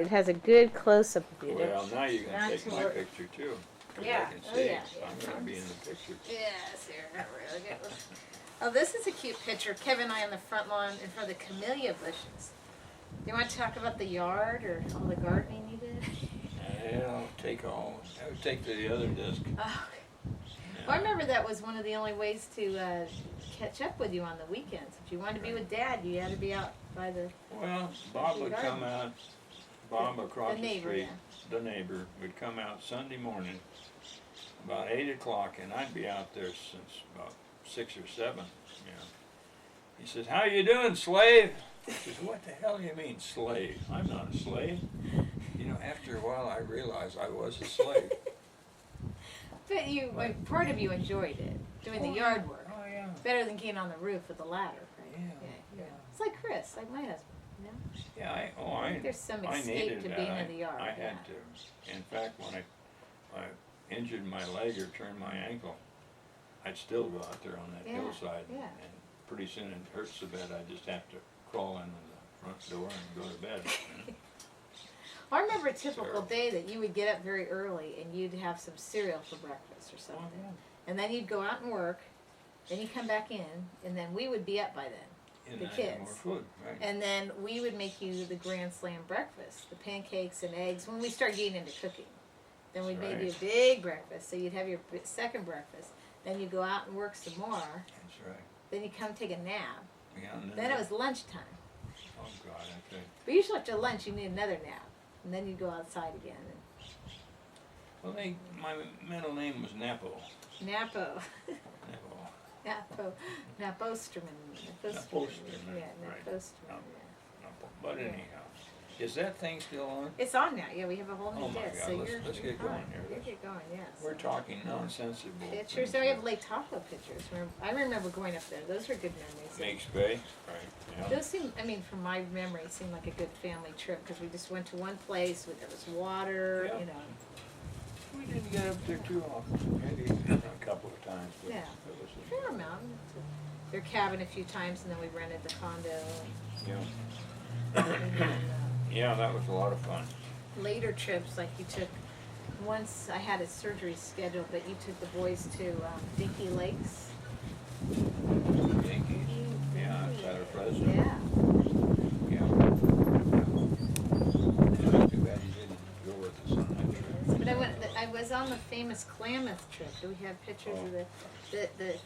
It has a good close-up of you. Well, now you can Not take too my hard. picture too. 'Cause Yeah. I can Oh, see. yeah. I'm going to be in the picture. Yes, here, really good. Oh, this is a cute picture. Kevin and I on the front lawn in front of the camellia bushes. You want to talk about the yard or all the gardening you did? I'll take all. I would take the other disc. Oh. Well, I remember that was one of the only ways to catch up with you on the weekends. If you wanted to be with Dad, you had to be out by the... Well, Bob would come out. Bob across the neighbor, street, yeah. the neighbor, would come out Sunday morning about 8 o'clock, and I'd be out there since about 6 or 7. You know. He says, "How you doing, slave?" I says, "What the hell do you mean, slave? I'm not a slave." You know, after a while, I realized I was a slave. But you, like, part of you enjoyed it, doing the yard work. Oh, yeah. Better than getting on the roof with the ladder, right? Yeah. It's like Chris, like my husband. You know? Yeah, I think there's some I escape needed to that. being in the yard. I had to. In fact, when I injured my leg or turned my ankle, I'd still go out there on that hillside. Yeah. And pretty soon it hurts so bad I just have to crawl into the front door and go to bed. You know? I remember a typical day that you would get up very early and you'd have some cereal for breakfast or something. Oh, yeah. And then you'd go out and work, then you'd come back in, and then we would be up by then. And The I had kids. more food, right? And then we would make you the Grand Slam breakfast, the pancakes and eggs, when we start getting into cooking. Then we'd make you a big breakfast, so you'd have your second breakfast. Then you'd go out and work some more. That's right. Then you'd come take a nap. Yeah, and Then it was lunchtime. Oh, God, okay. But usually after lunch you need another nap. And then you'd go outside again. Well, my middle name was Napo. Napo. Napo. Napo. Naposterman. Naposterman, Yeah, right. Naposterman. Napo. But anyhow, is that thing still on? It's on now. Yeah, we have a whole new Oh my disc. God, So let's get going here. You get going, yes. We're talking nonsensical. Pictures. So we have Lake Tahoe pictures. I remember going up there. Those were good memories. Makes Bay, right? Yeah. Those seem, I mean, from my memory, seemed like a good family trip because we just went to one place where there was water, Yeah. you know. We didn't get up there too often, maybe a couple of times. But Yeah. it was a Fair amount. Their cabin a few times, and then we rented the condo. Yeah. And then, Yeah, that was a lot of fun. later trips, like you took, once I had a surgery scheduled, but you took the boys to Dinky Lakes. Yankees? Yeah, outside of Fresno. Yeah. Yeah. It's too bad you didn't go with us on that trip. But I was on the famous Klamath trip. Do we have pictures of the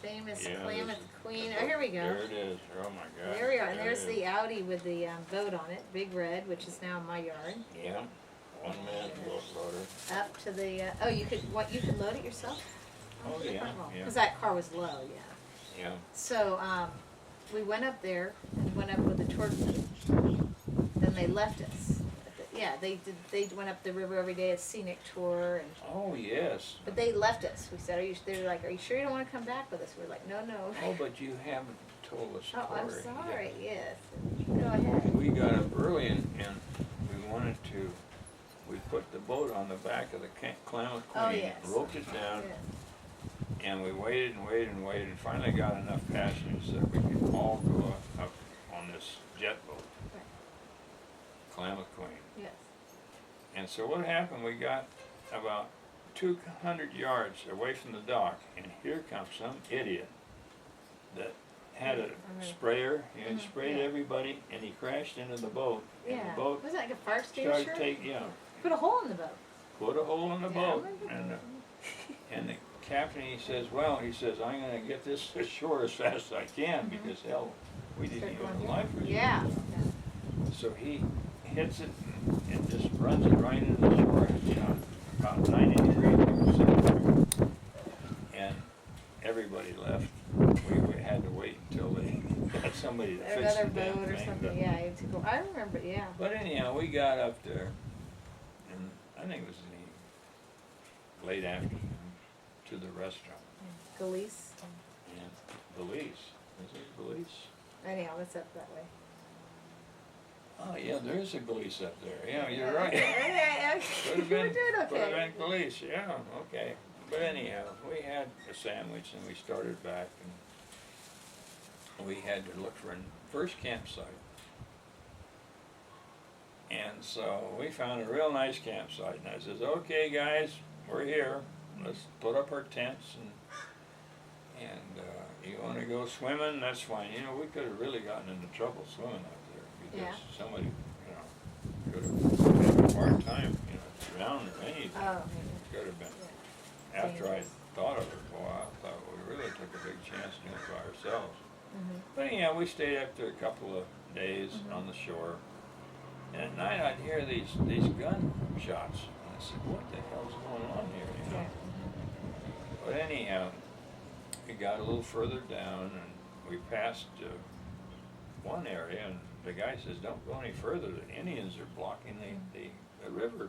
famous Yeah, Klamath this is- Queen? Oh, here we go. There it is. Oh, my God. There we are, and There there's it is. the Audi with the boat on it, Big Red, which is now in my yard. Yeah. One man boat loader. Up to the you could load it yourself? Oh, yeah, yeah. Because that car was low, yeah. Yeah. So we went up there and went up with the torque boat. Then they left us. Yeah, they did. They went up the river every day, a scenic tour, and Oh, yes. but they left us. We said, They're like, "Are you sure you don't want to come back with us?" We're like, "No, no." Oh, but you haven't told us. Oh, I'm story. sorry. Yes. Go ahead. We got up early and we wanted to, we put the boat on the back of the Klamath Queen, Oh, yes. roped it down, Yes. and we waited and waited and waited and finally got enough passengers that we could all go up on this jet boat, Right. Klamath Queen. Yes. And so what happened, we got about 200 yards away from the dock, and here comes some idiot that had a sprayer, he had sprayed yeah. everybody, and he crashed into the boat. And Yeah. the boat Was it like a fire extinguisher? started taking, Put a hole in the boat. put a hole in the Yeah, boat. I remember And, that. and the captain, he says, well, I'm gonna get this ashore as fast as I can, because hell, we didn't even have a life preserver. Yeah. So he hits it and just runs it right into the shore, about 90 degrees. And everybody left. We had to wait until they got somebody to fix Another the damn boat or thing, something. but- Yeah, you had to go. I remember. Yeah. But anyhow, we got up there, and I think it was in the late afternoon, to the restaurant. Galice. And Belize, is it Belize? Anyhow, it's up that way. Oh, yeah, there is a Belize up there. Yeah, you're right. Yeah, Could have you been, did could okay. have been Belize, yeah, okay. But anyhow, we had a sandwich and we started back, and we had to look for a first campsite. And so we found a real nice campsite, and I says, okay guys, we're here, let's put up our tents, and you want to go swimming, that's fine. You know, we could have really gotten into trouble swimming up there, because somebody, could have had a hard time, drowned or anything. Oh, It could have been. yeah. After I Dangerous. thought of it, boy, I thought we really took a big chance doing it by ourselves. Mhm. But anyhow, we stayed up there a couple of days on the shore. And at night I'd hear these gun shots. And I said, what the hell's going on here? You know? Yeah. But anyhow, we got a little further down and we passed one area, and the guy says, don't go any further. The Indians are blocking the river.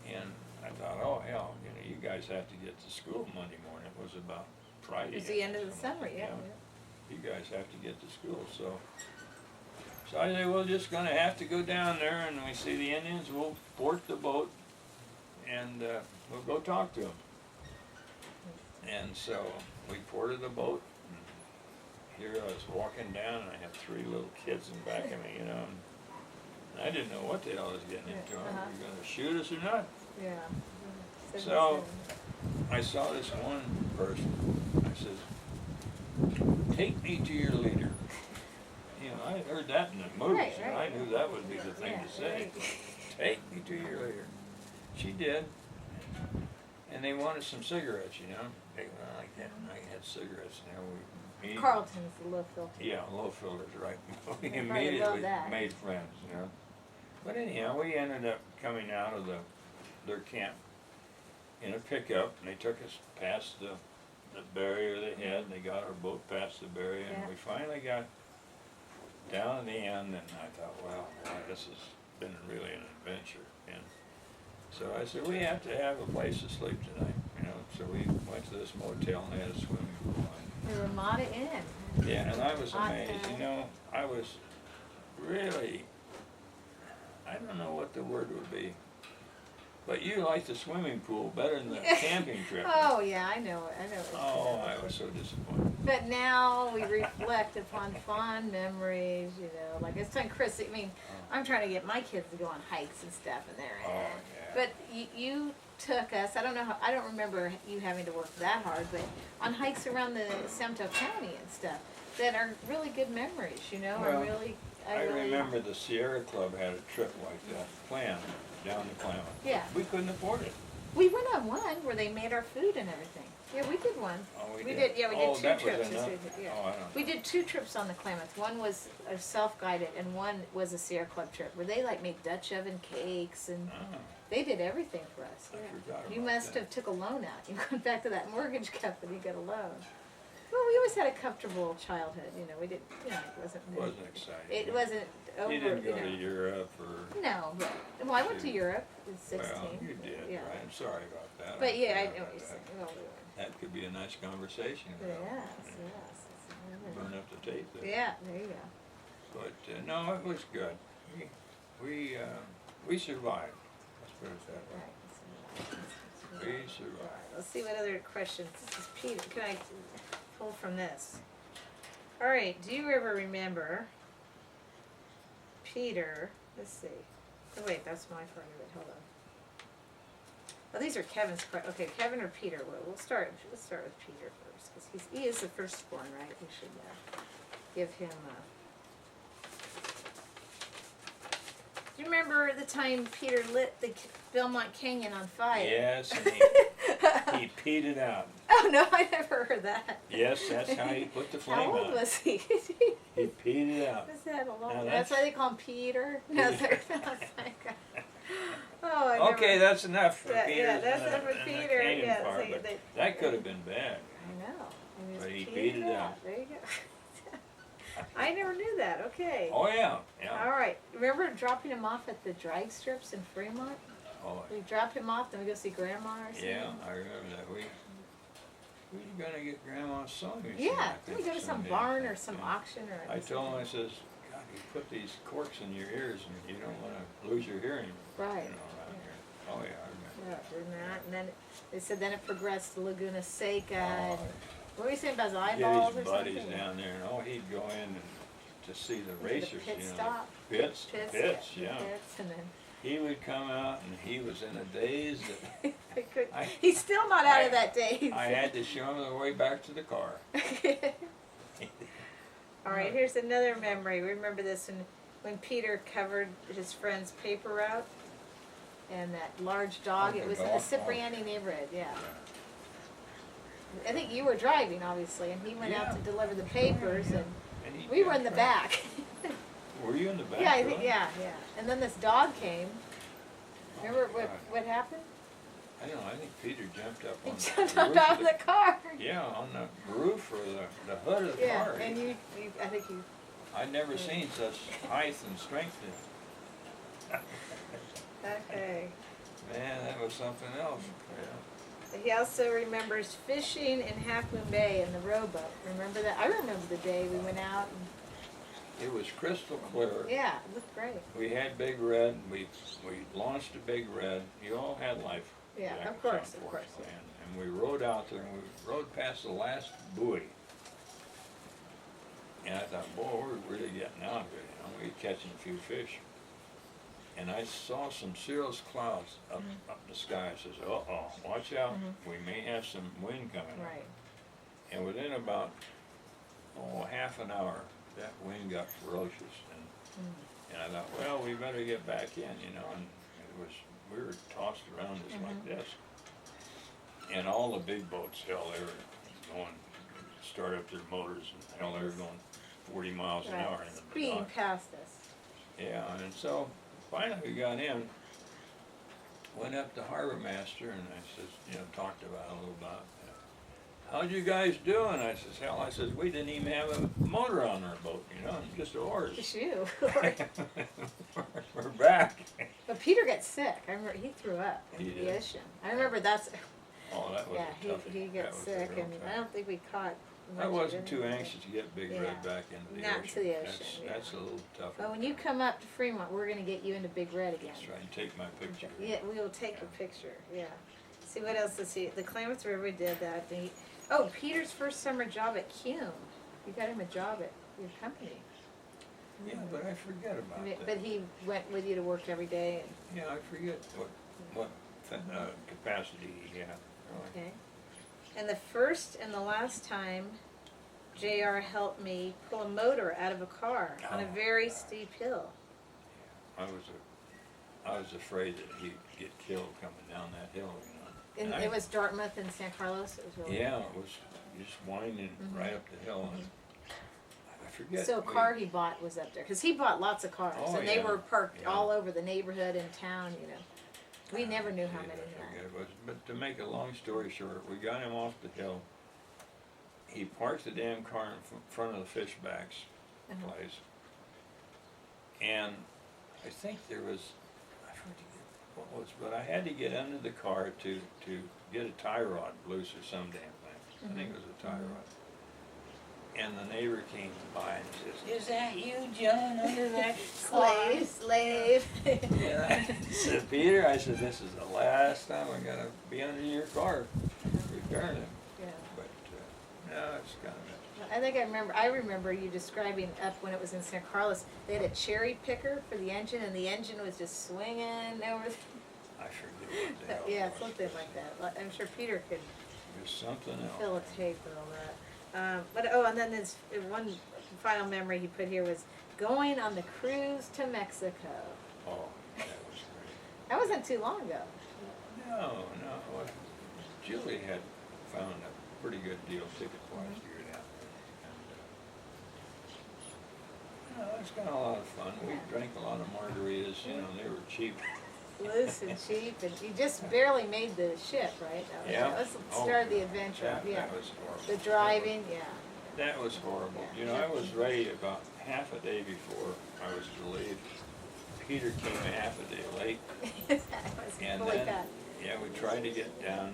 And I thought, oh hell, you guys have to get to school Monday morning. It was about Friday. It's the end of the summer, yeah. You guys have to get to school, so I said, we're just gonna have to go down there, and we see the Indians, we'll port the boat, and we'll go talk to them. And so we ported the boat, and here I was walking down, and I had 3 little kids in back of me, and I didn't know what the hell I was getting into. Are you gonna shoot us or not? Yeah. So I saw this one person. I says, take me to your leader. I heard that in the movies, Right, and I knew that would be the thing to say. Right. Take me to your leader. She did. And they wanted some cigarettes, I had cigarettes now. We Carlton's the low filter. Yeah, low filters, right. We I love immediately that. made friends, But anyhow, we ended up coming out of their camp in a pickup, and they took us past the barrier they had, and they got our boat past the barrier, and we finally got down at the end, and I thought, well, boy, this has been really an adventure. And so I said, we have to have a place to sleep tonight, so we went to this motel, and they had a swimming pool. The Ramada Inn. Yeah, and I was amazed, I was really, I don't know what the word would be, but you liked the swimming pool better than the camping trip. Oh, yeah, I know it. Oh, I was so disappointed. But now we reflect upon fond memories, like it's time Chris, I'm trying to get my kids to go on hikes and stuff, and they're Oh, yeah. But you took us, I don't remember you having to work that hard, but on hikes around the Samto County and stuff that are really good memories, Well, I really remember the Sierra Club had a trip like that planned down to Klamath. Yeah. We couldn't afford it. We went on one where they made our food and everything. Yeah, we did one. Oh, we We did? did, yeah, we Oh, did 2 that was trips. enough? Yeah. Oh, I don't We know. did 2 trips on the Klamath. One was a self-guided, and one was a Sierra Club trip where they made Dutch oven cakes, and Oh, they did everything for us. I forgot You about must that. have took a loan out. You went back to that mortgage company, got a loan. Well, we always had a comfortable childhood. We didn't. It wasn't. Wasn't exciting. It wasn't over. You didn't go to Europe or... No, but I went to Europe at 16. Well, you did, Yeah. right? I'm sorry about that. But yeah, I forgot know about what you're that. saying. Well, That could be a nice conversation. yes. Burn up the tape there. Yeah, there you go. But no, it was good. We survived. Let's put it that way. Right. We survived. Let's see what other questions. This is Peter. Can I pull from this? All right. Do you ever remember Peter? Let's see. Oh wait, that's my part of it. Hold on. Oh, these are Kevin's questions. Okay, Kevin or Peter? Well, let's start with Peter first, because he is the firstborn, right? We should give him. Do you remember the time Peter lit the Belmont Canyon on fire? Yes, and he peed it out. Oh no, I never heard that. Yes, that's how he put the flame How old out. was he? He peed it out. Was that a long? Now That's that's- why they call him Peter. No, oh, I never, Okay, that's enough for Yeah, Peter. yeah, that's enough for Peter, yeah, Part, see, but they- that could have been bad. I know. And But he peed beat it out. There you go. I never knew that. Okay. Oh yeah, yeah. All right. Remember dropping him off at the drag strips in Fremont? Oh, We drop him off, then we go see Grandma or something. yeah, I remember that. We were gonna get Grandma's sewing machine. Yeah. I Then we think, go to some someday. barn or some Yeah. auction or. I told him, I says, God, you put these corks in your ears and you don't want to lose your hearing. Right. Around here. Oh yeah, I remember. Yeah, and that, and then they said then it progressed to Laguna Seca. Oh, And what were you saying about his get eyeballs his or buddies something? down there, and he'd go in and to see the Into racers, the pit stop. Pitts, yeah. Pitts, and then He would come out and he was in a daze that he's still not out of that daze. I had to show him the way back to the car. All right, here's another memory. Remember this when Peter covered his friend's paper route and that large dog. It was in the Cipriani neighborhood, yeah. I think you were driving, obviously, and he went out to deliver the papers, and we were in the back. Were you in the back? Yeah, I think, yeah. And then this dog came. Remember what happened? I don't know. I think Peter jumped up He on jumped the up roof out of the car. Yeah, on the roof or the hood of the car. Yeah, and you, I think you. I'd never seen such height and strength. Okay. Man, that was something else. Yeah. He also remembers fishing in Half Moon Bay in the rowboat. Remember that? I remember the day we went out. It was crystal clear. Yeah, it looked great. We had Big Red. We launched a Big Red. You all had life. Yeah, jackets of course, on, of course. Yeah. And we rode out there and we rode past the last buoy. And I thought, boy, we're really getting out here. You know, we're catching a few fish. And I saw some cirrus clouds up the sky. I says, uh-oh, watch out. We may have some wind coming up. Right. And within about, half an hour, that wind got ferocious. And I thought, well, we better get back in, you know. And we were tossed around just like this. And all the big boats, hell, they were going, start up their motors, and hell, they were going 40 miles an hour in the speeding past us. Yeah, and so finally we got in, went up to Harbor Master, and I says, talked about it a little about, how'd you guys doing? I says, hell, we didn't even have a motor on our boat, just oars. Just you. We're back. But Peter got sick. I remember he threw up He in did. the ocean. I remember that's. Oh, that was a toughie. he got That was a sick, real and toughie. I don't think we caught. I much wasn't of too anything. anxious to get Big Red back into the Not ocean. into the ocean. That's a little tougher. Well, when you come up to Fremont, we're going to get you into Big Red again. Let's try and take my picture. Yeah, we will take a picture. Yeah. See what else? Let's see. The Klamath River did that. Peter's first summer job at Cume. You got him a job at your company. Yeah, but I forget about that. But he went with you to work every day. Yeah, I forget what capacity he had. Really. Okay. And the first and the last time JR helped me pull a motor out of a car on a very steep hill. I was afraid that he'd get killed coming down that hill, And it was Dartmouth and San Carlos. It was really yeah, it was just winding right up the hill. And I forget. So a car he bought was up there, because he bought lots of cars, and they were parked all over the neighborhood and town, We never knew how many he had. But to make a long story short, we got him off the hill. He parked the damn car in front of the Fishbacks place. And I think there was, I forget what was, but I had to get under the car to get a tie rod loose or some damn thing. I think it was a tie rod. And the neighbor came by and says, "Is that you, John, under that car?" Slave. Yeah. I said, "Peter," I said, "this is the last time I'm gonna be under your car repairing it." Yeah. But no, it's kind of. I think I remember you describing up when it was in San Carlos. They had a cherry picker for the engine, and the engine was just swinging over. I forget what the hell. Yeah, it was. something like that. I'm sure Peter could It was something else. fill a tape with all that. And then there's one final memory he put here was going on the cruise to Mexico. Oh, that was great. That wasn't too long ago. No. Julie had found a pretty good deal ticket-wise to get out there. And, it's kind of a lot of fun. We drank a lot of margaritas, they were cheap. Loose and cheap, and you just barely made the ship, right? That was the start of the adventure. That was horrible. The driving, That was horrible. I was ready about half a day before I was to leave. Peter came half a day late. That was And fully then, cut. we tried to get down,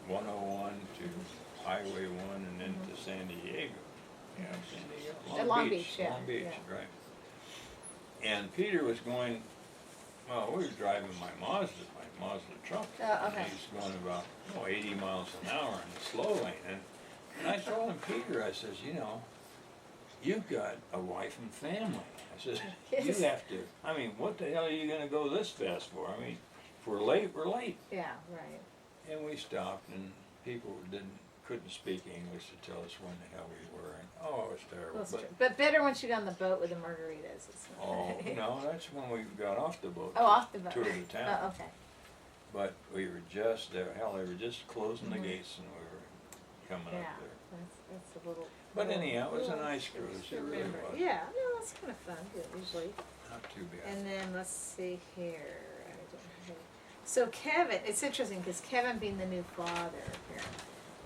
101 to Highway 1 and then to San Diego. San Diego. Long Beach, yeah. Long Beach, right. And Peter was going, we were driving my Mazda truck. Okay. He's going about 80 miles an hour in the slow lane. And I told him, Peter, I says, you've got a wife and family. I said, Yes. you have to, I mean, what the hell are you gonna go this fast for? I mean, if we're late, we're late. Yeah, right. And we stopped, and people couldn't speak English to tell us when the hell we were, and, oh, it was terrible. Well, but better once you got on the boat with the margaritas. It's Oh, no, that's when we got off the boat. Oh, off the boat. Toured the town. Oh, okay. But we were just there, hell, they were just closing the Mhm. gates, and we were coming Yeah, up there. that's a little. But anyhow, it was a little nice cruise, it really remember. was. Yeah, no, it's kind of fun, usually. Not too bad. And then let's see here. I don't have- So Kevin, it's interesting because Kevin being the new father here.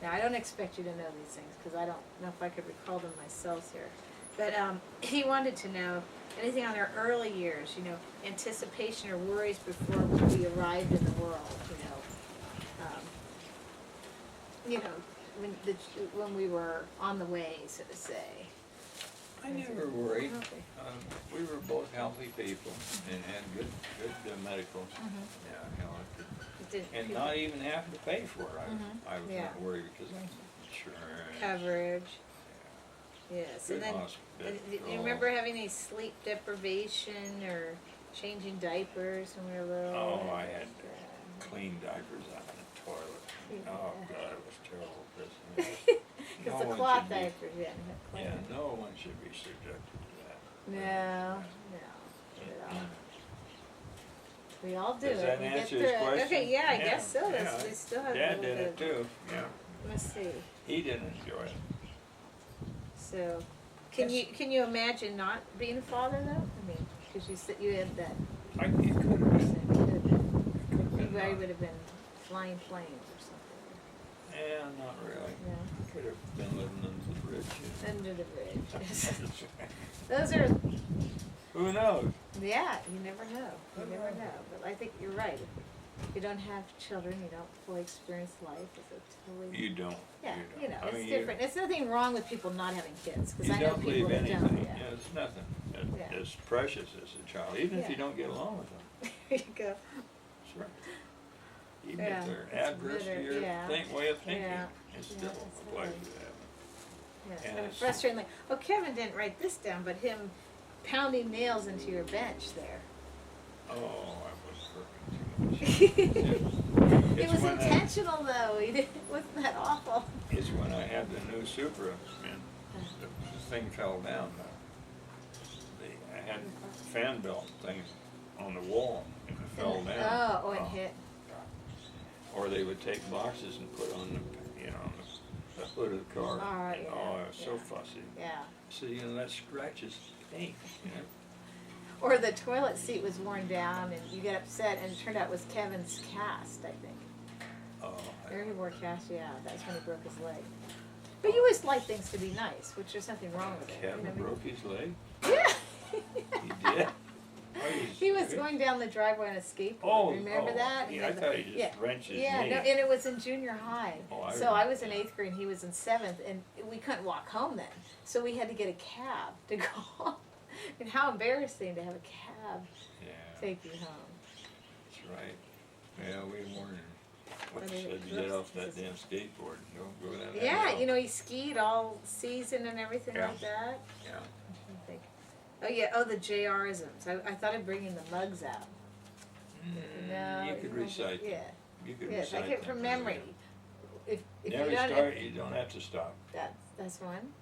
Now I don't expect you to know these things because I don't know if I could recall them myself here. But he wanted to know anything on our early years, you know, anticipation or worries before we arrived in the world, you know, when we were on the way, so to say. I never worried. Okay. We were both healthy people and had good medical. Yeah, It didn't and feel- not even having to pay for it. I was Yeah. not worried because of insurance. Coverage. Yes, Good and then, hospital. do you remember having any sleep deprivation or changing diapers when we were little? Oh, I had Yeah. clean diapers out in the toilet. Oh, God, it was terrible. Because No the one cloth should be- diapers, yeah. Yeah, no one should be subjected to that. No, not at all. We all do Does it. that We get answer through his it. question? Okay, yeah, I Yeah, guess so. That's, yeah. we still have a Dad little did bit it of, too, yeah. let's see. He didn't enjoy it. So, can you imagine not being a father though? I mean, because you said you had that It could have been. percent. Could have been. Could have You been probably not. would have been flying planes or something. Yeah, not really. No. Could have been living under the bridge. Under the bridge. Yes. Those are, Who knows? yeah, you never know. You never know. But I think you're right. If you don't have children, you don't fully experience life. It's a totally. You don't. Yeah, You you don't. know, I it's mean, different. It's nothing wrong with people not having kids, because You I know don't people believe that anything. don't. Yeah, Yeah. it's nothing. Yeah. It's precious as a child, even if Yeah. you don't get along with them. There you go. That's right. Even Yeah, if they're it's adverse bitter, to your yeah. way of thinking, Yeah. it's Yeah, still it's a pleasure hard. to have them. Yes, And but it's- frustratingly, oh, Kevin didn't write this down, but him pounding nails into your bench there. Oh, I was working too much. It It's was when I- intentional though. He didn't, wasn't that awful? It's when I had the new Supra, and the thing fell down. I had fan belt things on the wall, and it fell down. Oh, it hit. Or they would take boxes and put on the, on the hood of the car. Oh, And, yeah, oh, it was so yeah. fussy. Yeah. So, that scratches paint, Or the toilet seat was worn down and you get upset and it turned out it was Kevin's cast, I think. Oh, There he wore cast, yeah, that's when he broke his leg. But you always like things to be nice, which there's nothing wrong with it. you know Kevin what I mean? broke his leg? Yeah. He did? Are you He was serious? going down the driveway on a skateboard. Oh, Remember oh, that? yeah, I thought he just yeah. wrenched his Yeah, knee. no, and it was in junior high. Oh, I So I was in remember 8th grade and he was in 7th, and we couldn't walk home then. So we had to get a cab to go home. And how embarrassing to have a cab Yeah, take you home. that's right. Yeah, we warned him. What I you mean, said, you get whoops, off that this is- damn skateboard, don't go down that Yeah, hill. he skied all season and everything Yeah. like that. Yeah. I think. Oh yeah, the JR-isms. I thought of bringing the mugs out. No. You could recite them. Yeah. You could Yes, I recite get them from to memory. them. If Never you don't, start, you don't have to stop. that's one.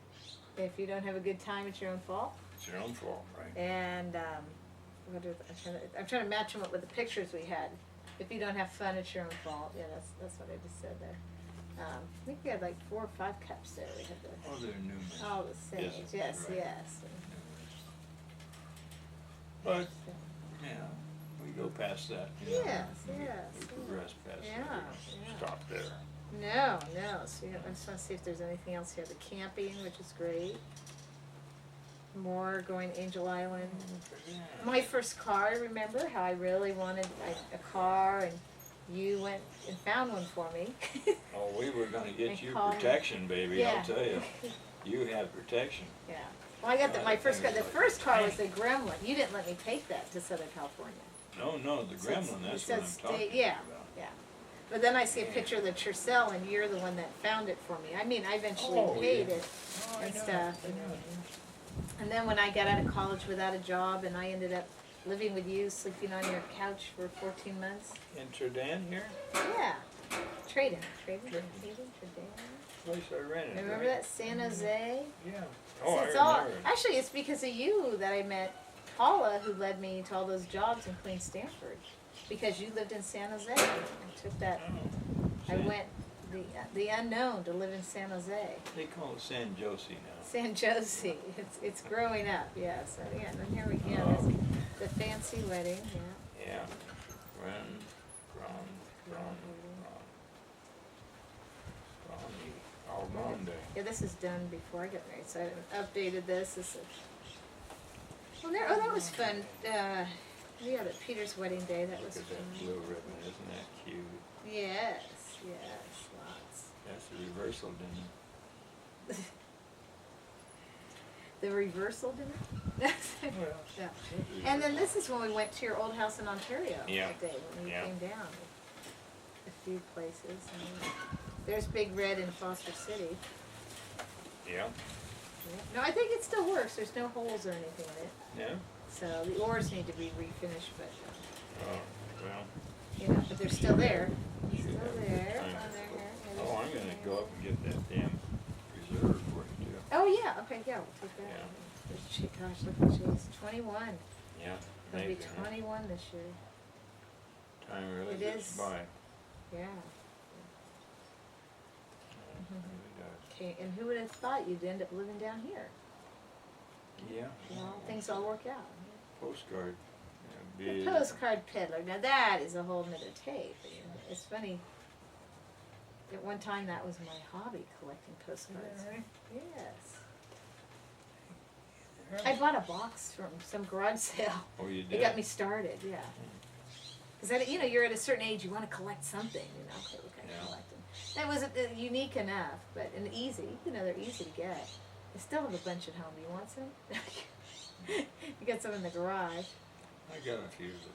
If you don't have a good time, it's your own fault. It's your own fault, right? And I'm trying to match them up with the pictures we had. If you don't have fun, it's your own fault. Yeah, that's what I just said there. I think we had like 4 or 5 cups there. We had the Oh, they're numerous. all the same. Yes, Yes, right. yes. But, yeah, we go past that. Yes, We- yes, We yeah. progress past that. Yeah, We yeah. Stop there. No. So I just want to see if there's anything else here. The camping, which is great. More going Angel Island. My first car, remember how I really wanted a car, and you went and found one for me. Oh, we were gonna get And you call me. protection, baby, Yeah. I'll tell you. You have protection. Yeah. Well, I got my that first car. thing The was first car was like- the Gremlin. You didn't let me take that to Southern California. No, the So it's- gremlin, it that's what I'm says talking about. yeah. But then I see a picture of the Tercel, and you're the one that found it for me. I mean, I eventually Oh, paid yeah. it Oh, I and know, stuff. I know. And then when I got out of college without a job and I ended up living with you, sleeping on your couch for 14 months. In Tredan here? Yeah. Trading. Place I rented. Remember right? that San Jose? Yeah. So Oh, it's I all, remember. actually, it's because of you that I met Paula, who led me to all those jobs in Queen Stanford. Because you lived in San Jose. I took that. I went the unknown to live in San Jose. They call it San Jose now. San Jose. It's growing up. Yeah. So yeah. And then here we go. Oh. There's the fancy wedding. Yeah. Yeah. Grande. Yeah, this is done before I got married, so I updated this. This is, well, there. Oh, that was fun. Yeah, the Peter's wedding day. That was Look at fun. that blue ribbon, isn't that cute? Yes, lots. That's the reversal, didn't it? The reversal dinner. Well, Yeah. And then this is when we went to your old house in Ontario. Yeah. That day when we Yeah. came down. A few places. And there's Big Red in Foster City. Yeah. Yeah. No, I think it still works. There's no holes or anything in it. Yeah? So the oars need to be refinished, but Oh, well. you know, but they're still there. should Still have there. time. Oh, they're here. Yeah, Oh, I'm they're gonna still go up and get that damn reserve for you too. there. Oh yeah. Okay. Yeah. We'll take that. Yeah. Gosh, look at Chase. 21. Yeah. He'll be Amazing, huh? 21 this year. Time really It gets is. by. Yeah. Yeah, it really does. Okay. And who would have thought you'd end up living down here? Yeah. Well, things all work out. Postcard. The Yeah, big. postcard peddler. Now that is a whole nother tape. You know, it's funny. At one time, that was my hobby, collecting postcards. Right. Yes. I bought a box from some garage sale. Oh, you It did? got me started. Yeah. Because you know, you're at a certain age, you want to collect something. You know, okay, what kind Yeah. of collecting? That wasn't unique enough, but and easy. You know, they're easy to get. I still have a bunch at home. Do you want some? You got some in the garage. I got a few that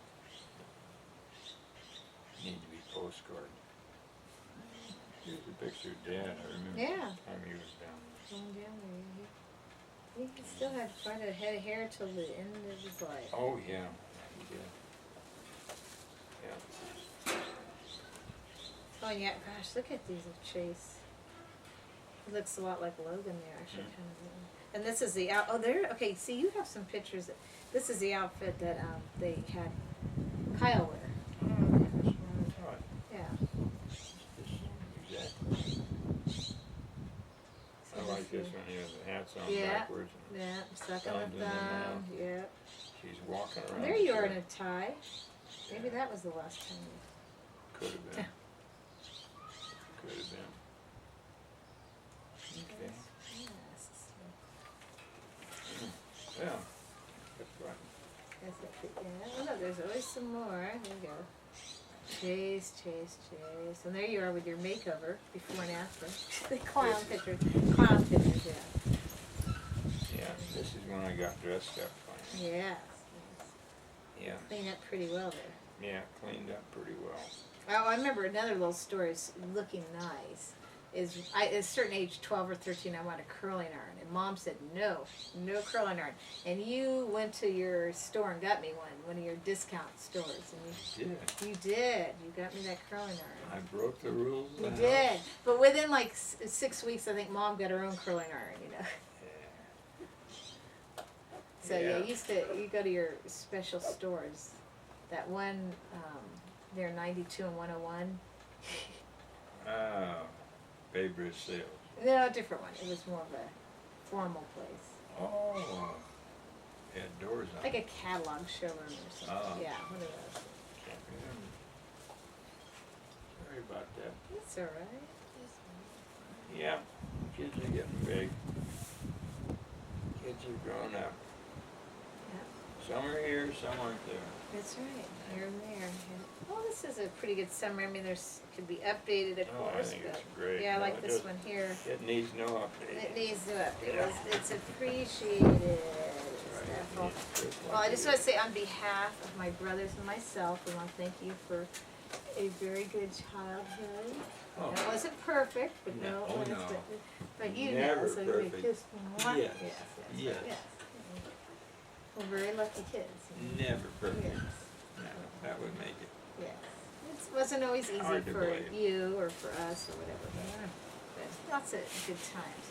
need to be postcard. Here's a picture of Dad. I remember Yeah. the time he was down Going down there. He still had quite a head of hair till the end of his life. there. Oh, yeah. He did. Yeah. Oh yeah, gosh, look at these of Chase. He looks a lot like Logan there, actually, Mm. kind of. And this is the out. Oh, there. Okay, see, you have some pictures. This is the outfit that they had Kyle wear. Oh, that's what I thought. Yeah. Exactly. I So like this this one here. The hat's on Yeah. backwards. And Yeah, sucking Thumbs the in the thumb. Yep. she's walking around. There you are in a tie. Maybe that was the last time. Could have been. Could have been. Okay. Yes. Yeah. That's right. That's it. Yeah. Oh no, there's always some more. There you go. Chase. And there you are with your makeover before and after. The clown pictures. Yeah. Yeah. This is when I got dressed up finally. Yes. Yeah. Clean up pretty well there. Yeah. Cleaned up pretty well. Oh, I remember another little story is looking nice. Is at a certain age, 12 or 13, I wanted a curling iron. And Mom said, no curling iron. And you went to your store and got me one of your discount stores. And Did. you did. You got me that curling iron. I broke the rules. of You the did. house. But within like 6 weeks, I think Mom got her own curling iron, you know. So yeah, you go to your special stores. That one near 92 and 101. Oh. Babe Ruth sales. No, a different one. It was more of a formal place. Oh. It had doors on Like it. a catalog showroom or something. Oh. Yeah, one of those. Can't remember. Sorry about that. It's alright. Yeah, kids are getting big. Kids have grown up. Yeah, Some are here, some aren't there. that's right. Here and there. Yeah. Well, this is a pretty good summary. I mean, there's could be updated, of Oh, I course. think but it's great. yeah, I No, like it this doesn't- one here. It needs no update. It needs to update. Yeah. It's appreciated. Well, I just want to say on behalf of my brothers and myself, I want to thank you for a very good childhood. Oh. It wasn't perfect, but No, no, oh, it was no. but you Never know, so you perfect. could kiss me. Mwah. Yes. Yes. Yes. Yes. Well, very lucky kids. Never perfect. Yes. No, that would make it. Yes. It wasn't always easy Hard to for believe. you or for us or whatever, but lots of good times.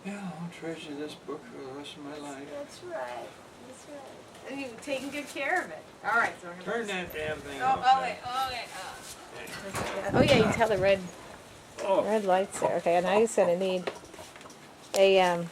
Yeah, I'll treasure this book for the rest of my life. That's right. That's right. And you've taken good care of it. All right, so I'm Turn that damn thing Oh, off. oh, now. wait, oh yeah, you can tell the red lights there. Okay, and now he's gonna need a